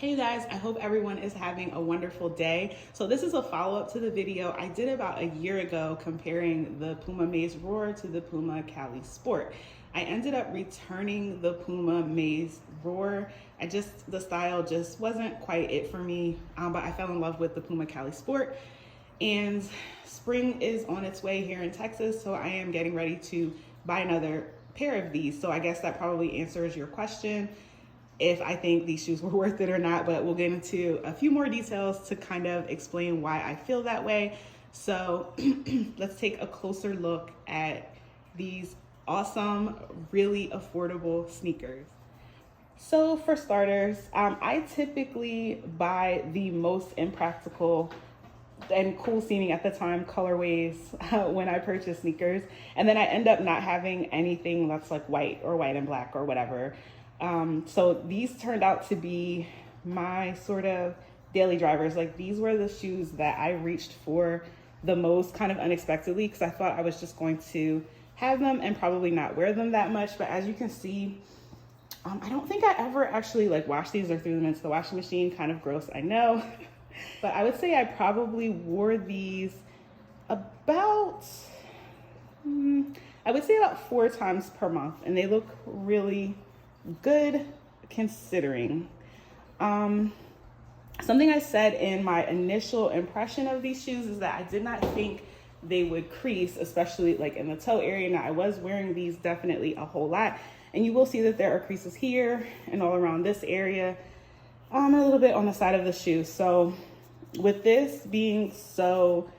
Hey guys, I hope everyone is having a wonderful day. So this is a follow-up to the video I did about a year ago comparing the Puma Maze Roar to the Puma Cali Sport. I ended up returning the Puma Maze Roar. The style just wasn't quite it for me, but I fell in love with the Puma Cali Sport. And spring is on its way here in Texas, so I am getting ready to buy another pair of these. So I guess that probably answers your question if I think these shoes were worth it or not, but we'll get into a few more details to kind of explain why I feel that way. So let's take a closer look at these awesome, really affordable sneakers. So for starters, I typically buy the most impractical and cool seeming at the time colorways when I purchase sneakers, and then I end up not having anything that's like white and black or whatever. So these turned out to be my sort of daily drivers. Like, these were the shoes that I reached for the most kind of unexpectedly, because I thought I was just going to have them and probably not wear them that much. But as you can see, I don't think I ever actually like washed these or threw them into the washing machine. Kind of gross, I know. But I would say I probably wore these about, I would say about 4 times per month, and they look really good considering. Something I said in my initial impression of these shoes is that I did not think they would crease, especially like in the toe area. Now, I was wearing these definitely a whole lot, and you will see that there are creases here and all around this area, a little bit on the side of the shoe. So with this being so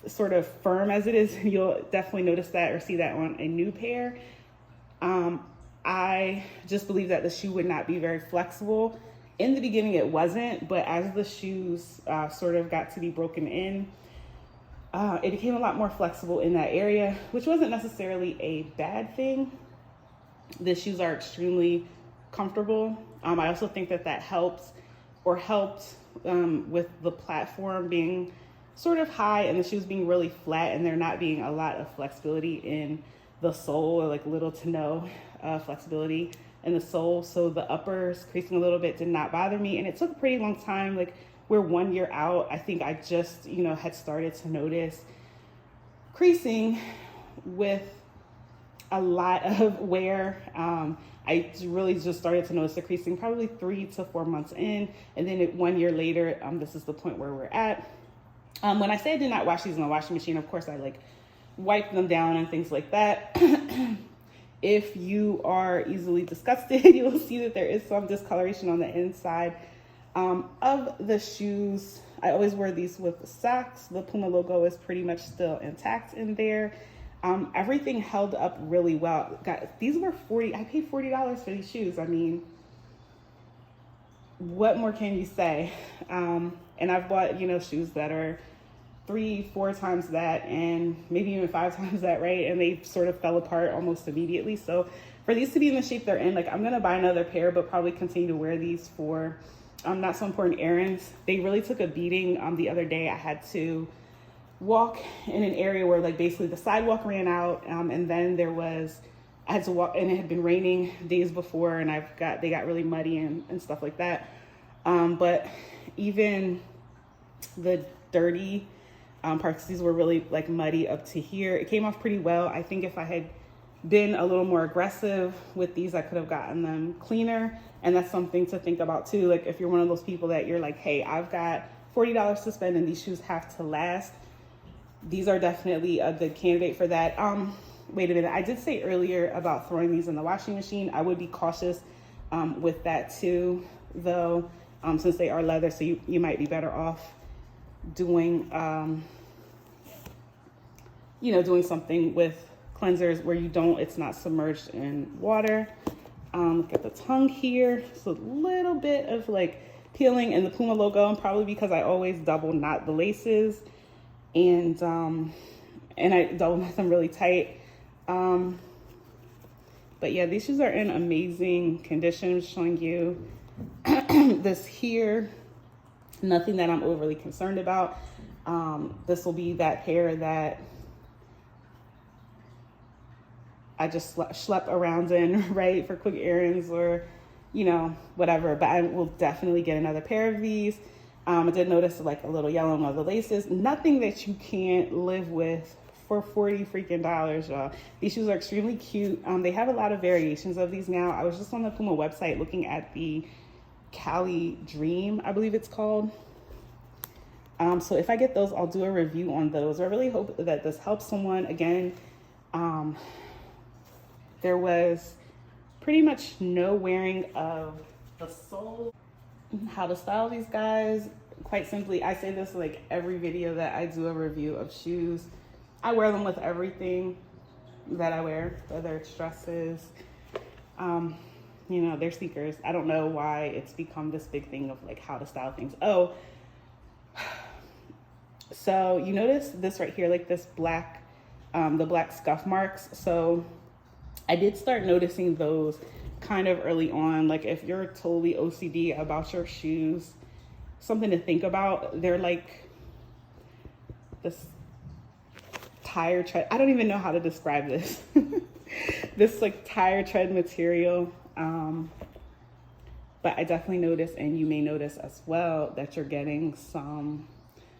sort of firm as it is, you'll definitely notice that or see that on a new pair. I just believe that the shoe would not be very flexible. In the beginning, it wasn't, but as the shoes sort of got to be broken in, it became a lot more flexible in that area, which wasn't necessarily a bad thing. The shoes are extremely comfortable. I also think that helped with the platform being sort of high and the shoes being really flat, and there not being a lot of flexibility in the sole, or like little to no flexibility in the sole. So the uppers creasing a little bit did not bother me, and it took a pretty long time. Like, we're 1 year out. I think I just, had started to notice creasing with a lot of wear. I really just started to notice the creasing probably 3 to 4 months in, and then 1 year later, this is the point where we're at. When I say I did not wash these in the washing machine, of course I like wipe them down and things like that. If you are easily disgusted, you'll see that there is some discoloration on the inside of the shoes. I always wear these with socks. The Puma logo is pretty much still intact in there. Everything held up really well. These were I paid $40 for these shoes. I mean, what more can you say? And I've bought, shoes that are 3-4 times that, and maybe even 5 times that, right? And they sort of fell apart almost immediately. So for these to be in the shape they're in, like, I'm gonna buy another pair, but probably continue to wear these for not so important errands. They really took a beating. The other day I had to walk in an area where, like, basically the sidewalk ran out, and then I had to walk, and it had been raining days before, and they got really muddy and stuff like that. But even the dirty parts, these were really like muddy up to here. It came off pretty well. I think if I had been a little more aggressive with these, I could have gotten them cleaner. And that's something to think about too. Like, if you're one of those people that you're like, hey, I've got $40 to spend and these shoes have to last, these are definitely a good candidate for that. Wait a minute. I did say earlier about throwing these in the washing machine. I would be cautious with that too, though, since they are leather. So you might be better off doing doing something with cleansers where it's not submerged in water. Look at the tongue here. It's a little bit of like peeling in the Puma logo, and probably because I always double knot the laces, and I double knot them really tight. But yeah, these shoes are in amazing condition. I'm showing you this here. Nothing that I'm overly concerned about. This will be that pair that I just schlep around in, right, for quick errands, or you know, whatever, but I will definitely get another pair of these. I did notice like a little yellow on all the laces. Nothing that you can't live with for 40 freaking dollars, y'all. These shoes are extremely cute. They have a lot of variations of these now. I was just on the Puma website looking at the Cali Dream, I believe it's called. So if I get those, I'll do a review on those. I really hope that this helps someone. Again, there was pretty much no wearing of the sole. How to style these guys, quite simply, I say this like every video that I do a review of shoes. I wear them with everything that I wear, whether it's dresses, you know, they're sneakers. I don't know why it's become this big thing of like how to style things. Oh, so you notice this right here, like this black, the black scuff marks. So I did start noticing those kind of early on. Like if you're totally OCD about your shoes, something to think about. They're like this tire tread. I don't even know how to describe this. This like tire tread material. But I definitely notice, and you may notice as well, that you're getting some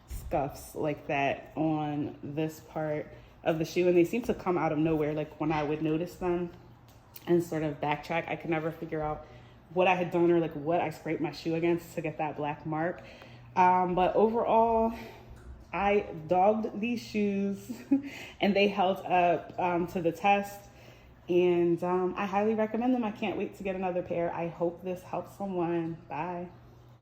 scuffs like that on this part of the shoe, and they seem to come out of nowhere. Like when I would notice them and sort of backtrack, I could never figure out what I had done or like what I scraped my shoe against to get that black mark. But overall, I dogged these shoes and they held up to the test, and I highly recommend them. I can't wait to get another pair. I hope this helps someone. Bye.